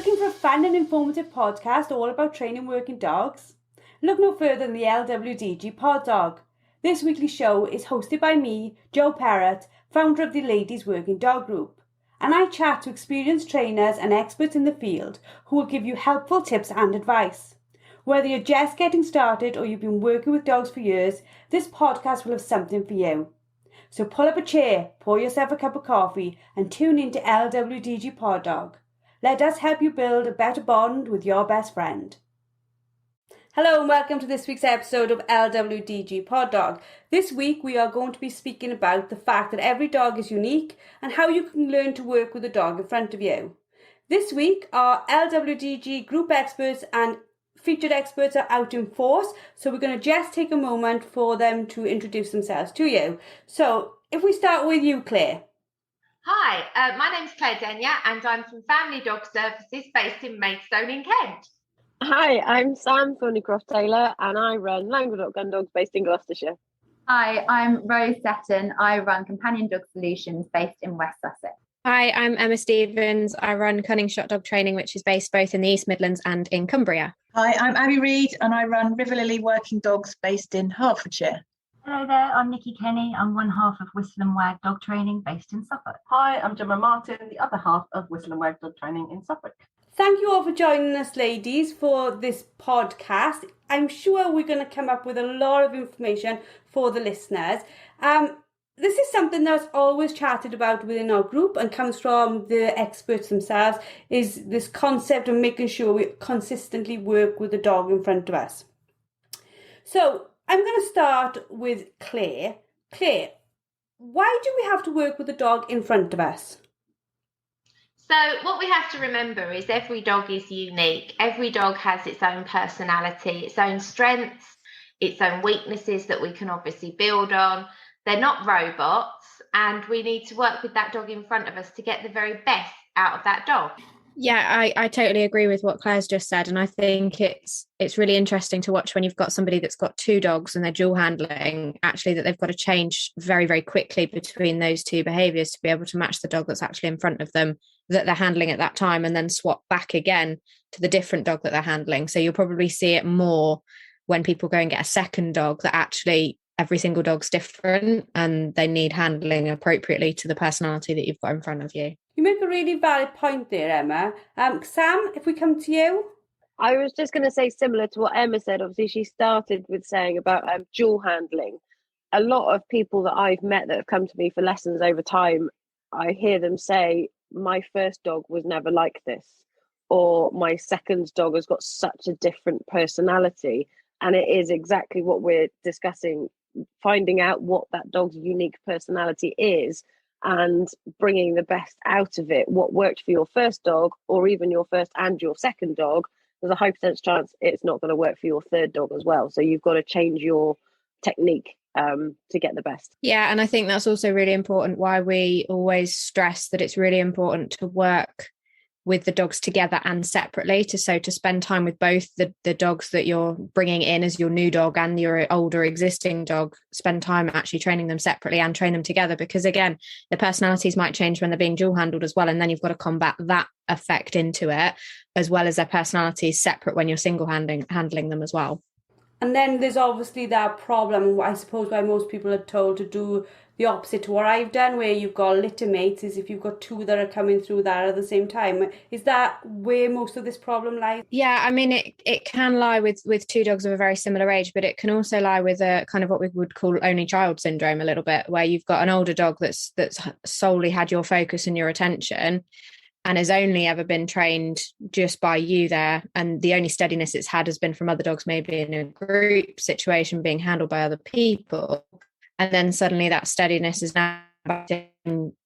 Looking for a fun and informative podcast all about training working dogs? Look no further than the LWDG PODDOG. This weekly show is hosted by me, Jo Perrott, founder of the Ladies Working Dog Group, and I chat to experienced trainers and experts in the field who will give you helpful tips and advice. Whether you're just getting started or you've been working with dogs for years, this podcast will have something for you. So pull up a chair, pour yourself a cup of coffee and tune in to LWDG PODDOG. Let us help you build a better bond with your best friend. Hello and welcome to this week's episode of LWDG PODDOG. This week we are going to be speaking about the fact that every dog is unique and how you can learn to work with a dog in front of you. This week our LWDG group experts and featured experts are out in force, so we're going to just take a moment for them to introduce themselves to you. So if we start with you, Claire. Hi, my name's Claire Denya and I'm from Family Dog Services based in Maidstone in Kent. Hi, I'm Sam Thorneycroft-Taylor and I run Languedoc Gundogs based in Gloucestershire. Hi, I'm Rose Setten. I run Companion Dog Solutions based in West Sussex. Hi, I'm Emma Stephens. I run Cunning Shot Dog Training, which is based both in the East Midlands and in Cumbria. Hi, I'm Abbie Reid and I run River Lily Working Dogs based in Hertfordshire. Hello there, I'm Nicci Kenny. I'm one half of Whistle and Wag Dog Training based in Suffolk. Hi, I'm Jemma Martin, the other half of Whistle and Wag Dog Training in Suffolk. Thank you all for joining us, ladies, for this podcast. I'm sure we're going to come up with a lot of information for the listeners. This is something that's always chatted about within our group and comes from the experts themselves, is this concept of making sure we consistently work with the dog in front of us. So I'm going to start with Claire. Claire, why do we have to work with the dog in front of us? So what we have to remember is every dog is unique. Every dog has its own personality, its own strengths, its own weaknesses that we can obviously build on. They're not robots, and we need to work with that dog in front of us to get the very best out of that dog. Yeah, I totally agree with what Claire's just said. And I think it's really interesting to watch when you've got somebody that's got two dogs and they're dual handling, actually, that they've got to change very, very quickly between those two behaviours to be able to match the dog that's actually in front of them that they're handling at that time, and then swap back again to the different dog that they're handling. So you'll probably see it more when people go and get a second dog, that actually every single dog's different and they need handling appropriately to the personality that you've got in front of you. You make a really valid point there, Emma. Sam, if we come to you. I was just going to say, similar to what Emma said, obviously she started with saying about dual handling. A lot of people that I've met that have come to me for lessons over time, I hear them say, my first dog was never like this, or my second dog has got such a different personality. And it is exactly what we're discussing, finding out what that dog's unique personality is and bringing the best out of it. What worked for your first dog, or even your first and your second dog, there's a high percentage chance it's not going to work for your third dog as well. So you've got to change your technique to get the best. Yeah, and I think that's also really important, why we always stress that it's really important to work with the dogs together and separately, to spend time with both the dogs that you're bringing in as your new dog and your older existing dog. Spend time actually training them separately and train them together, because again, the personalities might change when they're being dual handled as well, and then you've got to combat that effect into it, as well as their personalities separate when you're single handling them as well. And then there's obviously that problem, I suppose, why most people are told to do the opposite to what I've done, where you've got litter mates, is if you've got two that are coming through that at the same time. Is that where most of this problem lies? Yeah, I mean, it can lie with two dogs of a very similar age, but it can also lie with a kind of what we would call only child syndrome a little bit, where you've got an older dog that's solely had your focus and your attention and has only ever been trained just by you there. And the only steadiness it's had has been from other dogs, maybe in a group situation being handled by other people. And then suddenly that steadiness is now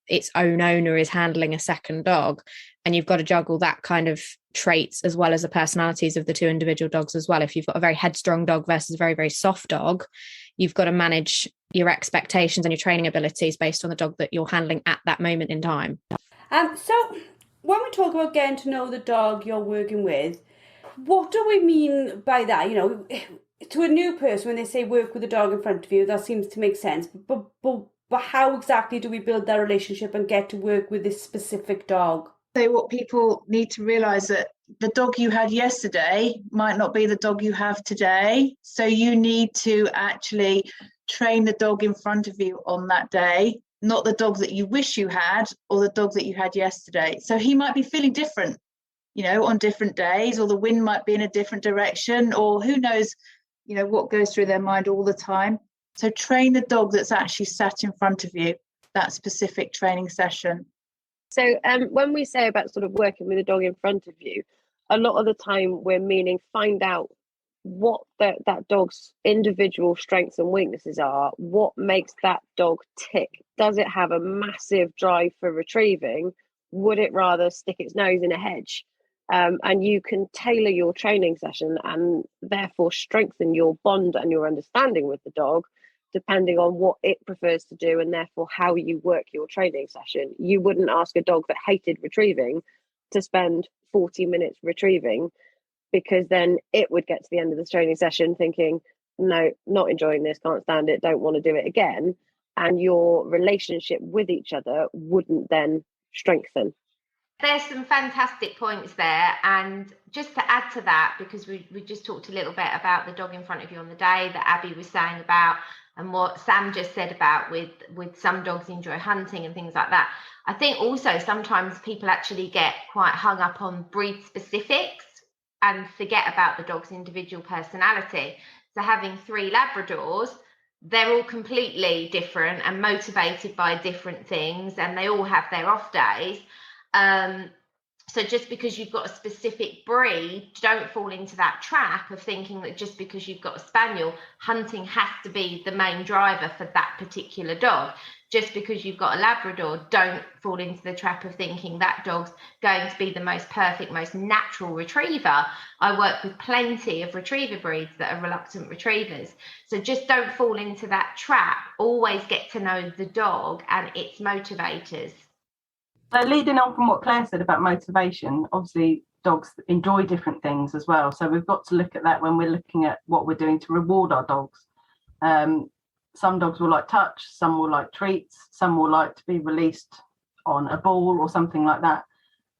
its own owner is handling a second dog. And you've got to juggle that kind of traits as well as the personalities of the two individual dogs as well. If you've got a very headstrong dog versus a very, very soft dog, you've got to manage your expectations and your training abilities based on the dog that you're handling at that moment in time. So when we talk about getting to know the dog you're working with, what do we mean by that? You know, to a new person, when they say work with the dog in front of you, that seems to make sense. But how exactly do we build that relationship and get to work with this specific dog? So what people need to realise that the dog you had yesterday might not be the dog you have today. So you need to actually train the dog in front of you on that day, not the dog that you wish you had or the dog that you had yesterday. So he might be feeling different, on different days, or the wind might be in a different direction, or who knows, what goes through their mind all the time. So train the dog that's actually sat in front of you, that specific training session. So when we say about sort of working with a dog in front of you, a lot of the time we're meaning find out what that dog's individual strengths and weaknesses are, what makes that dog tick. Does it have a massive drive for retrieving? Would it rather stick its nose in a hedge? And you can tailor your training session and therefore strengthen your bond and your understanding with the dog depending on what it prefers to do, and therefore how you work your training session. You wouldn't ask a dog that hated retrieving to spend 40 minutes retrieving, because then it would get to the end of the training session thinking, no, not enjoying this, can't stand it, don't want to do it again. And your relationship with each other wouldn't then strengthen. There's some fantastic points there, and just to add to that, because we just talked a little bit about the dog in front of you on the day that Abbie was saying about, and what Sam just said about with some dogs enjoy hunting and things like that. I think also sometimes people actually get quite hung up on breed specifics and forget about the dog's individual personality. So having 3 Labradors, they're all completely different and motivated by different things, and they all have their off days. So just because you've got a specific breed, don't fall into that trap of thinking that just because you've got a spaniel, hunting has to be the main driver for that particular dog. Just because you've got a Labrador, don't fall into the trap of thinking that dog's going to be the most perfect, most natural retriever. I work with plenty of retriever breeds that are reluctant retrievers. So just don't fall into that trap. Always get to know the dog and its motivators. So leading on from what Claire said about motivation, obviously dogs enjoy different things as well. So we've got to look at that when we're looking at what we're doing to reward our dogs. Some dogs will like touch, some will like treats, some will like to be released on a ball or something like that.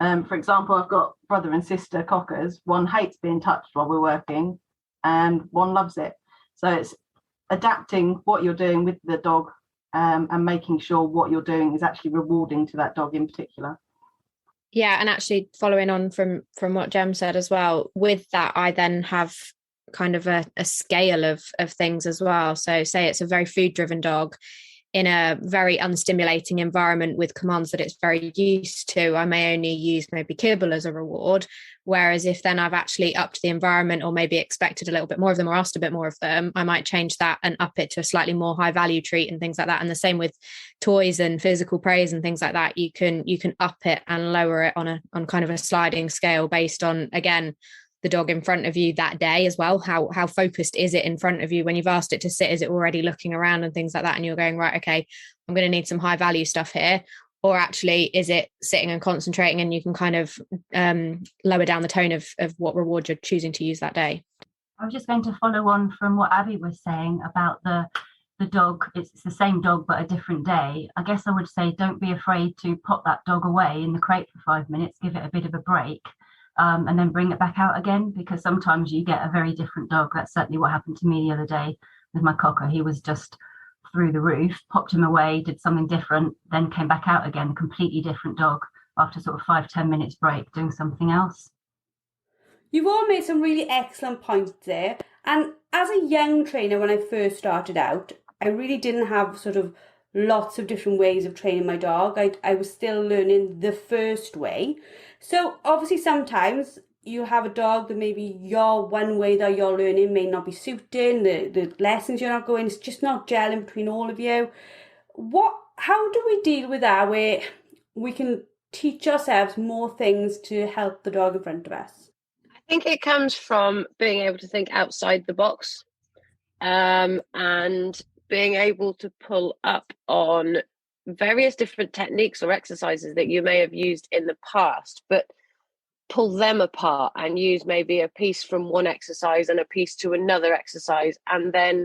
For example, I've got brother and sister cockers. One hates being touched while we're working and one loves it. So it's adapting what you're doing with the dog and making sure what you're doing is actually rewarding to that dog in particular. Yeah, and actually following on from what Jem said as well, with that I then have kind of a scale of things as well. So say it's a very food driven dog in a very unstimulating environment with commands that it's very used to, I may only use maybe kibble as a reward. Whereas if then I've actually upped the environment or maybe expected a little bit more of them or asked a bit more of them, I might change that and up it to a slightly more high value treat and things like that. And the same with toys and physical praise and things like that. You can up it and lower it on kind of a sliding scale based on, again, the dog in front of you that day as well. How focused is it in front of you? When you've asked it to sit, is it already looking around and things like that? And you're going, right, okay, I'm going to need some high value stuff here. Or actually, is it sitting and concentrating, and you can kind of lower down the tone of what reward you're choosing to use that day. I was just going to follow on from what Abbie was saying about the dog. It's the same dog, but a different day. I guess I would say don't be afraid to pop that dog away in the crate for 5 minutes, give it a bit of a break, and then bring it back out again, because sometimes you get a very different dog. That's certainly what happened to me the other day with my cocker. He was just through the roof, popped him away, did something different, then came back out again, completely different dog after sort of 5-10 minutes break doing something else. You've all made some really excellent points there. And as a young trainer, when I first started out, I really didn't have sort of lots of different ways of training my dog. I was still learning the first way. So obviously sometimes you have a dog that maybe your one way that you're learning may not be suiting, the lessons you're not going, it's just not gelling between all of you. How do we deal with that, where we can teach ourselves more things to help the dog in front of us? I think it comes from being able to think outside the box, and being able to pull up on various different techniques or exercises that you may have used in the past, but pull them apart and use maybe a piece from one exercise and a piece to another exercise, and then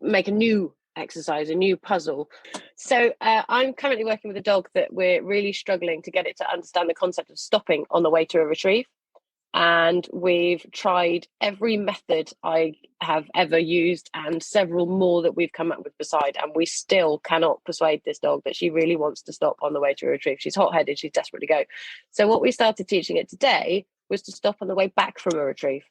make a new exercise, a new puzzle. So I'm currently working with a dog that we're really struggling to get it to understand the concept of stopping on the way to a retrieve. And we've tried every method I have ever used and several more that we've come up with beside, and we still cannot persuade this dog that she really wants to stop on the way to a retrieve. She's hot-headed, she's desperate to go. So what we started teaching it today was to stop on the way back from a retrieve.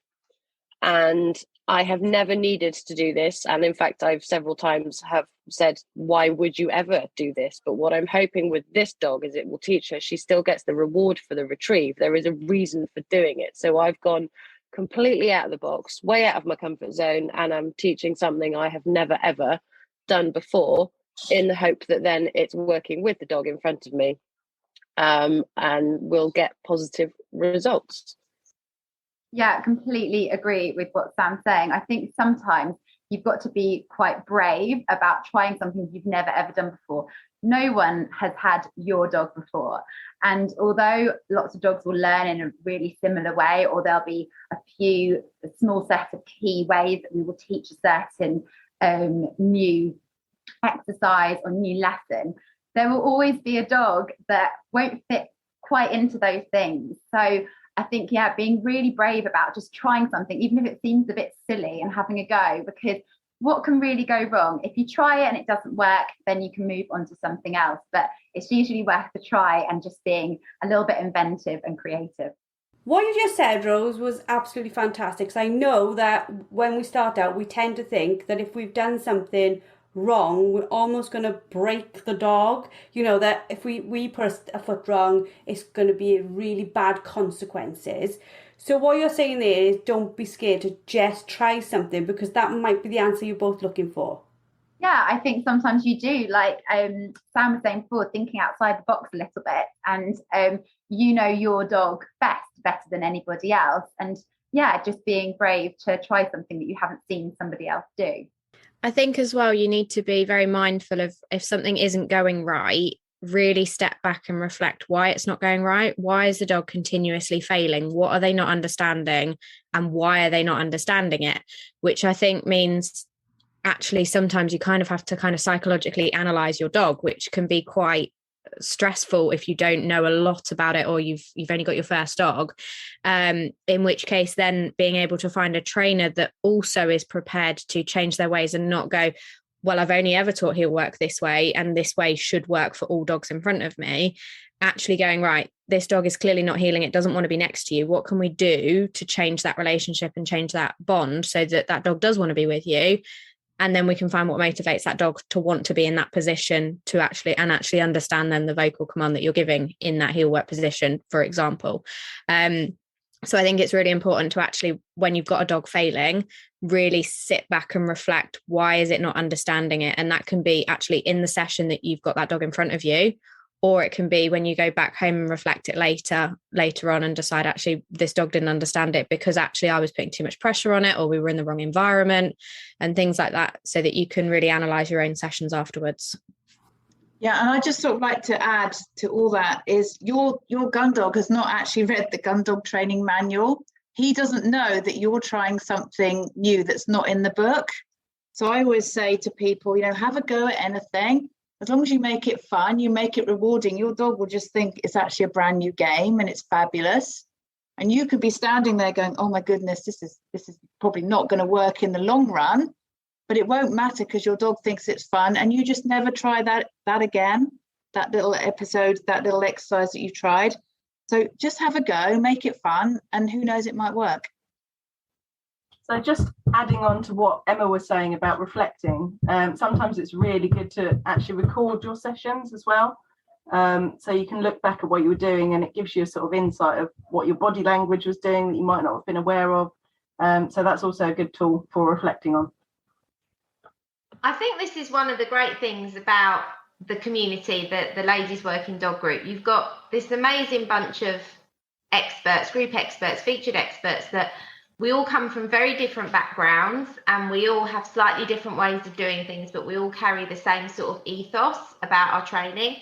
And I have never needed to do this. And in fact, I've several times have said, why would you ever do this? But what I'm hoping with this dog is it will teach her she still gets the reward for the retrieve. There is a reason for doing it. So I've gone completely out of the box, way out of my comfort zone, and I'm teaching something I have never, ever done before, in the hope that then it's working with the dog in front of me, and we'll get positive results. Yeah, completely agree with what Sam's saying. I think sometimes you've got to be quite brave about trying something you've never ever done before. No one has had your dog before. And although lots of dogs will learn in a really similar way, or there'll be a small set of key ways that we will teach a certain new exercise or new lesson, there will always be a dog that won't fit quite into those things. So I think, being really brave about just trying something, even if it seems a bit silly, and having a go, because what can really go wrong? If you try it and it doesn't work, then you can move on to something else. But it's usually worth the try and just being a little bit inventive and creative. What you just said, Rose, was absolutely fantastic. Because I know that when we start out, we tend to think that if we've done something wrong, we're almost going to break the dog. You know, that if we put a foot wrong, it's going to be really bad consequences. So what you're saying there is, don't be scared to just try something, because that might be the answer you're both looking for. Yeah, I think sometimes you do, like Sam was saying before, thinking outside the box a little bit, and you know your dog better than anybody else, and just being brave to try something that you haven't seen somebody else do. I think as well, you need to be very mindful of, if something isn't going right, really step back and reflect why it's not going right. Why is the dog continuously failing? What are they not understanding? And why are they not understanding it? Which I think means actually sometimes you kind of have to psychologically analyze your dog, which can be quite stressful if you don't know a lot about it, or you've only got your first dog, in which case then being able to find a trainer that also is prepared to change their ways and not go, well, I've only ever taught he'll work this way, and this way should work for all dogs in front of me. Actually going, right, this dog is clearly not healing, it doesn't want to be next to you. What can we do to change that relationship and change that bond so that that dog does want to be with you? And then we can find what motivates that dog to want to be in that position, to actually understand then the vocal command that you're giving in that heel work position, for example. So I think it's really important to actually, when you've got a dog failing, really sit back and reflect, why is it not understanding it? And that can be actually in the session that you've got that dog in front of you, or it can be when you go back home and reflect it later on and decide, actually, this dog didn't understand it because actually I was putting too much pressure on it, or we were in the wrong environment, and things like that, so that you can really analyze your own sessions afterwards. Yeah, and I just sort of like to add to all that is your gun dog has not actually read the gun dog training manual. He doesn't know that you're trying something new that's not in the book. So I always say to people, have a go at anything. As long as you make it fun, you make it rewarding, your dog will just think it's actually a brand new game and it's fabulous. And you could be standing there going, oh my goodness, this is probably not going to work in the long run. But it won't matter because your dog thinks it's fun, and you just never try that again, that little episode, that little exercise that you tried. So just have a go, make it fun, and who knows, it might work. So just adding on to what Emma was saying about reflecting, sometimes it's really good to actually record your sessions as well. So you can look back at what you were doing, and it gives you a sort of insight of what your body language was doing that you might not have been aware of. So that's also a good tool for reflecting on. I think this is one of the great things about the community, the Ladies Working Dog Group. You've got this amazing bunch of experts, group experts, featured experts, that we all come from very different backgrounds, and we all have slightly different ways of doing things, but we all carry the same sort of ethos about our training,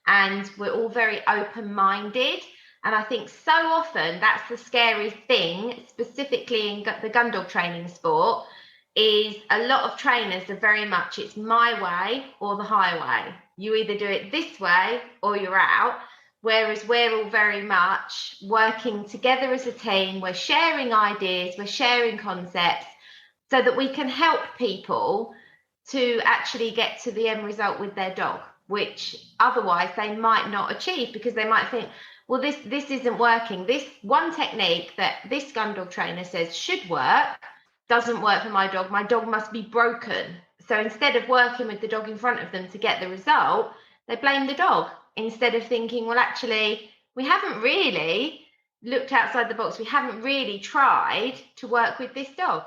and we're all very open-minded. And I think so often that's the scary thing, specifically in the gun dog training sport, is a lot of trainers are very much, it's my way or the highway. You either do it this way or you're out. Whereas we're all very much working together as a team. We're sharing ideas, we're sharing concepts so that we can help people to actually get to the end result with their dog, which otherwise they might not achieve, because they might think, well, this isn't working. This one technique that this gun dog trainer says should work doesn't work for my dog. My dog must be broken. So instead of working with the dog in front of them to get the result, they blame the dog instead of thinking, well, actually, we haven't really looked outside the box. We haven't really tried to work with this dog.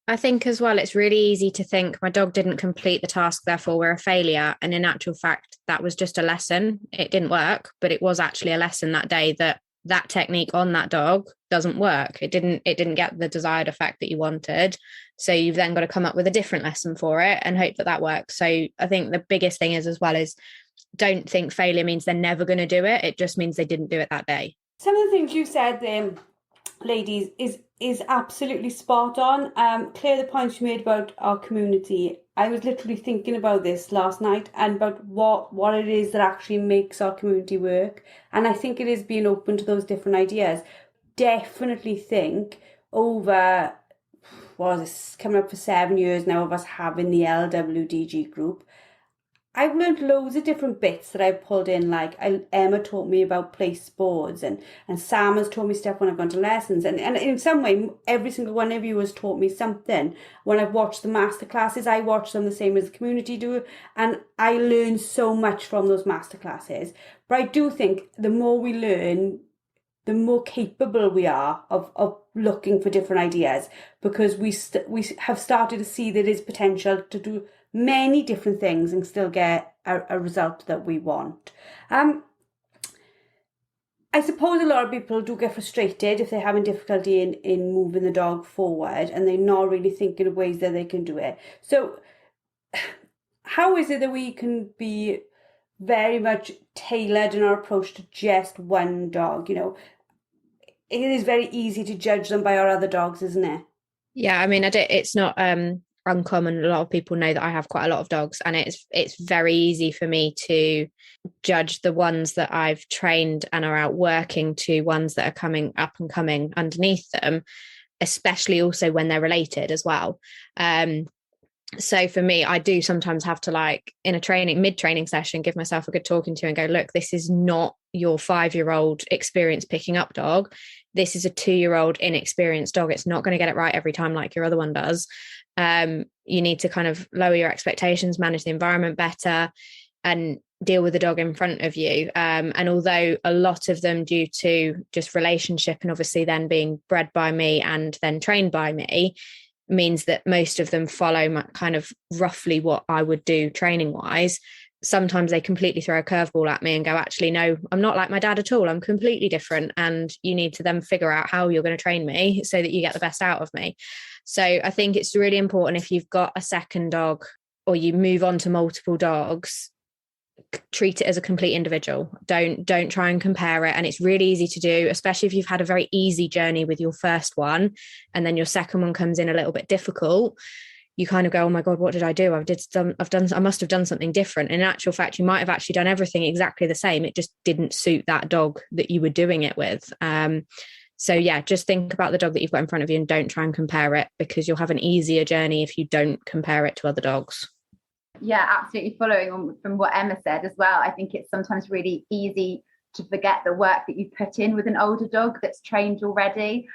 I think as well, it's really easy to think my dog didn't complete the task, therefore we're a failure. And in actual fact, that was just a lesson. It didn't work, but it was actually a lesson that day that technique on that dog doesn't work. It didn't get the desired effect that you wanted. So you've then got to come up with a different lesson for it and hope that works. So I think the biggest thing is don't think failure means they're never going to do it. It just means they didn't do it that day. Some of the things you said, ladies, is absolutely spot on. Claire, the points you made about our community, I was literally thinking about this last night and about what it is that actually makes our community work. And I think it is being open to those different ideas. Definitely think over, coming up for 7 years now of us having the LWDG group, I've learned loads of different bits that I've pulled in. Like Emma taught me about place boards, and Sam has taught me stuff when I've gone to lessons. And in some way, every single one of you has taught me something. When I've watched the masterclasses, I watch them the same as the community do. And I learn so much from those masterclasses. But I do think the more we learn, the more capable we are of looking for different ideas, because we have started to see that there's potential to do many different things and still get a result that we want. I suppose a lot of people do get frustrated if they're having difficulty in moving the dog forward and they're not really thinking of ways that they can do it. So how is it that we can be very much tailored in our approach to just one dog? You know, it is very easy to judge them by our other dogs, isn't it? Yeah, I mean, it's not uncommon. A lot of people know that I have quite a lot of dogs, and it's very easy for me to judge the ones that I've trained and are out working to ones that are coming up and coming underneath them, especially also when they're related as well. So for me, I do sometimes have to, like, in a mid-training session, give myself a good talking to and go, look, this is not your 5-year-old experienced picking up dog. This is a 2-year-old inexperienced dog. It's not going to get it right every time like your other one does. You need to kind of lower your expectations, manage the environment better, and deal with the dog in front of you. And although a lot of them, due to just relationship and obviously then being bred by me and then trained by me, means that most of them follow kind of roughly what I would do training wise. Sometimes they completely throw a curveball at me and go, actually, no, I'm not like my dad at all. I'm completely different. And you need to then figure out how you're going to train me so that you get the best out of me. So I think it's really important, if you've got a second dog or you move on to multiple dogs, treat it as a complete individual. Don't try and compare it. And it's really easy to do, especially if you've had a very easy journey with your first one and then your second one comes in a little bit difficult. You kind of go, oh my God, what did I do? I must have done something different. In actual fact, you might have actually done everything exactly the same. It just didn't suit that dog that you were doing it with. So yeah, just think about the dog that you've got in front of you and don't try and compare it, because you'll have an easier journey if you don't compare it to other dogs. Yeah, absolutely. Following on from what Emma said as well, I think it's sometimes really easy to forget the work that you put in with an older dog that's trained already,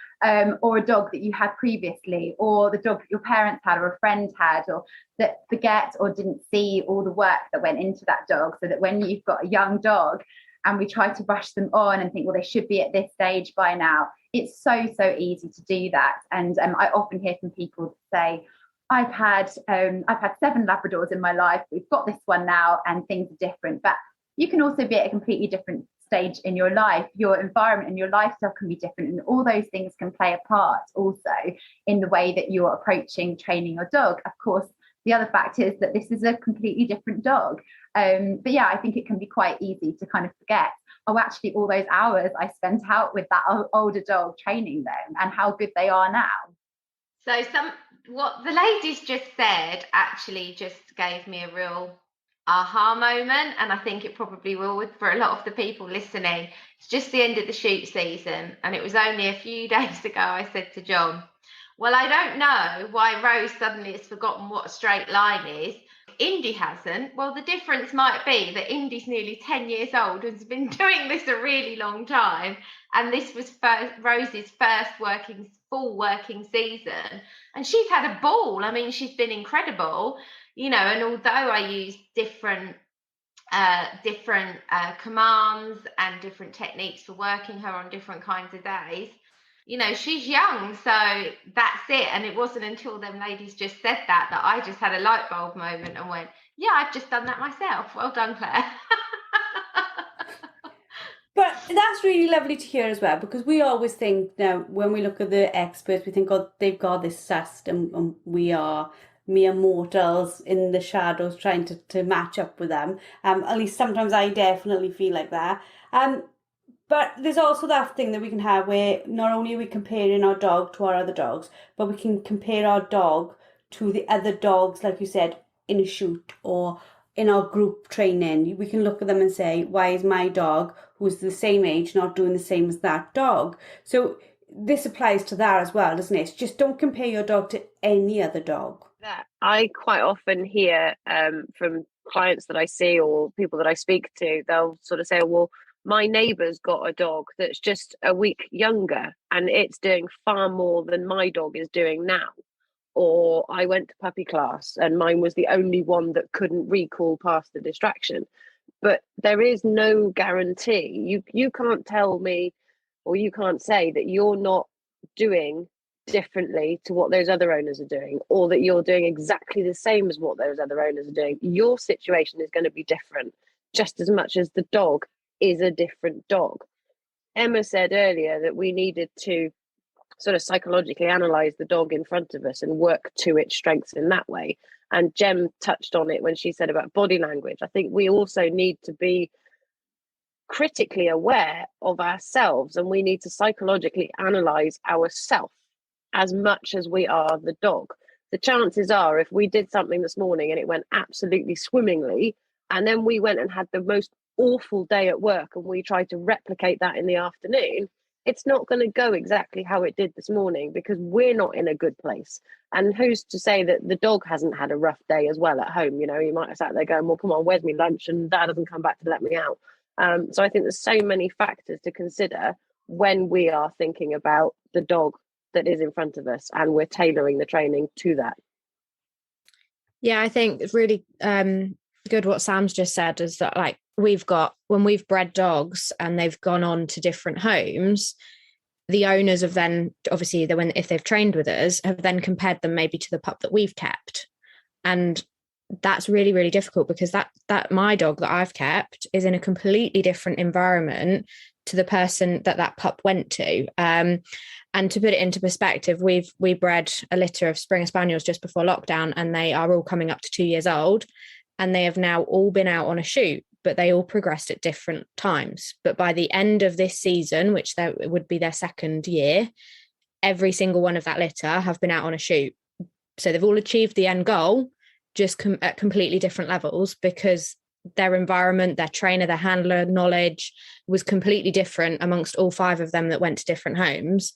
or a dog that you had previously, or the dog that your parents had or a friend had, or that forget or didn't see all the work that went into that dog. So that when you've got a young dog and we try to rush them on and think, well, they should be at this stage by now, it's so easy to do that. And I often hear from people say, I've had 7 Labradors in my life. We've got this one now and things are different. But you can also be at a completely different stage in your life. Your environment and your lifestyle can be different. And all those things can play a part also in the way that you're approaching training your dog. Of course, the other fact is that this is a completely different dog. But yeah, I think it can be quite easy to kind of forget, oh, actually, all those hours I spent out with that older dog training them and how good they are now. So what the ladies just said actually just gave me a real aha moment, and I think it probably will for a lot of the people listening. It's just the end of the shoot season, and it was only a few days ago I said to John, well, I don't know why Rose suddenly has forgotten what a straight line is. Indy hasn't. Well, the difference might be that Indy's nearly 10 years old and has been doing this a really long time, and this was Rose's first full working season, and she's had a ball. I mean, she's been incredible, you know, and although I use different commands and different techniques for working her on different kinds of days, you know, she's young, so that's it. And it wasn't until them ladies just said that I just had a light bulb moment and went, yeah, I've just done that myself. Well done, Claire. But that's really lovely to hear as well, because we always think now when we look at the experts, we think, oh, they've got this sussed, and we are mere mortals in the shadows trying to match up with them. At least sometimes I definitely feel like that. But there's also that thing that we can have where not only are we comparing our dog to our other dogs, but we can compare our dog to the other dogs, like you said, in a shoot or in our group training. We can look at them and say, why is my dog, who's the same age, not doing the same as that dog? So this applies to that as well, doesn't it? It's just don't compare your dog to any other dog. I quite often hear from clients that I see or people that I speak to, they'll sort of say, well, my neighbour's got a dog that's just a week younger and it's doing far more than my dog is doing now. Or I went to puppy class and mine was the only one that couldn't recall past the distraction. But there is no guarantee. You can't tell me, or you can't say that you're not doing differently to what those other owners are doing, or that you're doing exactly the same as what those other owners are doing. Your situation is going to be different just as much as the dog is a different dog. Emma said earlier that we needed to sort of psychologically analyze the dog in front of us and work to its strengths in that way. And Jem touched on it when she said about body language. I think we also need to be critically aware of ourselves, and we need to psychologically analyze ourselves as much as we are the dog. The chances are, if we did something this morning and it went absolutely swimmingly, and then we went and had the most awful day at work and we tried to replicate that in the afternoon, it's not going to go exactly how it did this morning because we're not in a good place. And who's to say that the dog hasn't had a rough day as well at home? You know, you might have sat there going, well, come on, where's my lunch? And Dad doesn't come back to let me out. So I think there's so many factors to consider when we are thinking about the dog that is in front of us, and we're tailoring the training to that. Yeah, I think it's really good what Sam's just said, is that like when we've bred dogs and they've gone on to different homes, the owners have then obviously if they've trained with us have then compared them maybe to the pup that we've kept. And that's really, really difficult because that my dog that I've kept is in a completely different environment to the person that pup went to. And to put it into perspective, we bred a litter of Springer Spaniels just before lockdown, and they are all coming up to 2 years old, and they have now all been out on a shoot, but they all progressed at different times. But by the end of this season, which would be their second year, every single one of that litter have been out on a shoot. So they've all achieved the end goal, just at completely different levels, because their environment, their trainer, their handler knowledge was completely different amongst all 5 of them that went to different homes.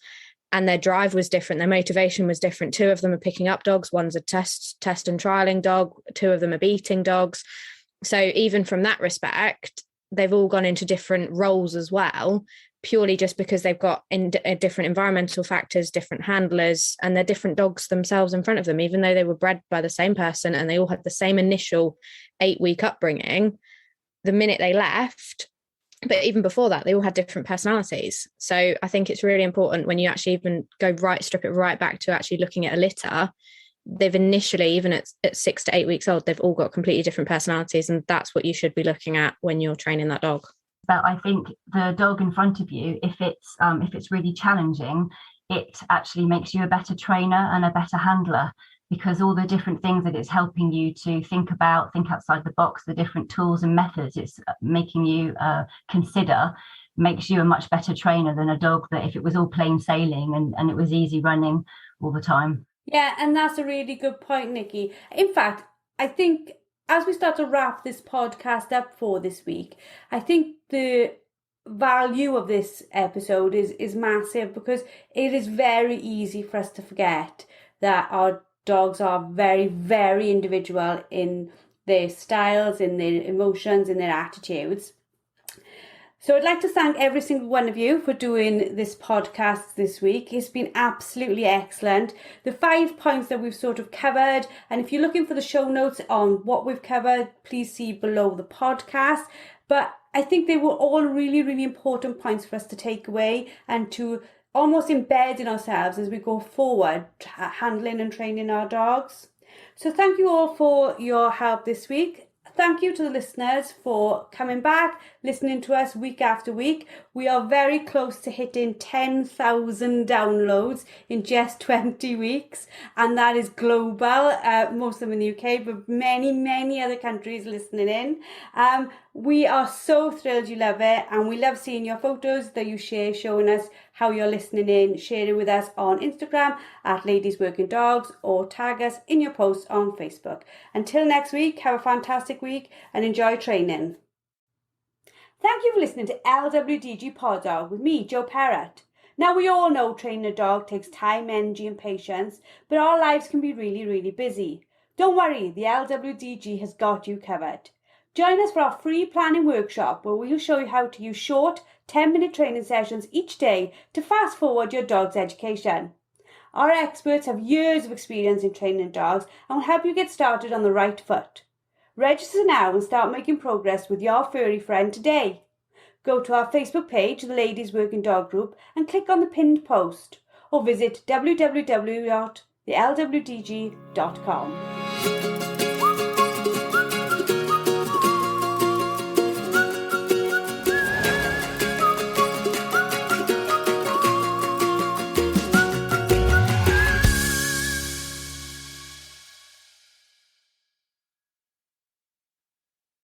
And their drive was different. Their motivation was different. 2 of them are picking up dogs. One's a test and trialing dog. 2 of them are beating dogs. So even from that respect, they've all gone into different roles as well, purely just because they've got different environmental factors, different handlers, and they're different dogs themselves in front of them, even though they were bred by the same person and they all had the same initial 8-week upbringing. The minute they left, but even before that, they all had different personalities. So I think it's really important when you actually even strip it right back to actually looking at a litter. They've initially, even at 6 to 8 weeks old, they've all got completely different personalities. And that's what you should be looking at when you're training that dog. But I think the dog in front of you, if it's really challenging, it actually makes you a better trainer and a better handler, because all the different things that it's helping you to think outside the box, the different tools and methods it's making you consider, makes you a much better trainer than a dog that if it was all plain sailing and it was easy running all the time. Yeah, and that's a really good point, Nicci. In fact, I think as we start to wrap this podcast up for this week, I think the value of this episode is massive, because it is very easy for us to forget that our dogs are very, very individual in their styles, in their emotions, in their attitudes. So I'd like to thank every single one of you for doing this podcast this week. It's been absolutely excellent. The 5 points that we've sort of covered, and if you're looking for the show notes on what we've covered, please see below the podcast. But I think they were all really, really important points for us to take away and to almost embed in ourselves as we go forward, handling and training our dogs. So thank you all for your help this week. Thank you to the listeners for coming back, listening to us week after week. We are very close to hitting 10,000 downloads in just 20 weeks, and that is global, most of them in the UK, but many, many other countries listening in. We are so thrilled you love it, and we love seeing your photos that you share, showing us how you're listening in. Share it with us on Instagram at Ladies Working Dogs, or tag us in your posts on Facebook. Until next week, have a fantastic week and enjoy training. Thank you for listening to LWDG PODDOG with me, Jo Perrott. Now, we all know training a dog takes time, energy and patience, but our lives can be really, really busy. Don't worry, the LWDG has got you covered. Join us for our free planning workshop, where we'll show you how to use short 10-minute training sessions each day to fast forward your dog's education. Our experts have years of experience in training dogs and will help you get started on the right foot. Register now and start making progress with your furry friend today. Go to our Facebook page, the Ladies Working Dog Group, and click on the pinned post, or visit www.thelwdg.com.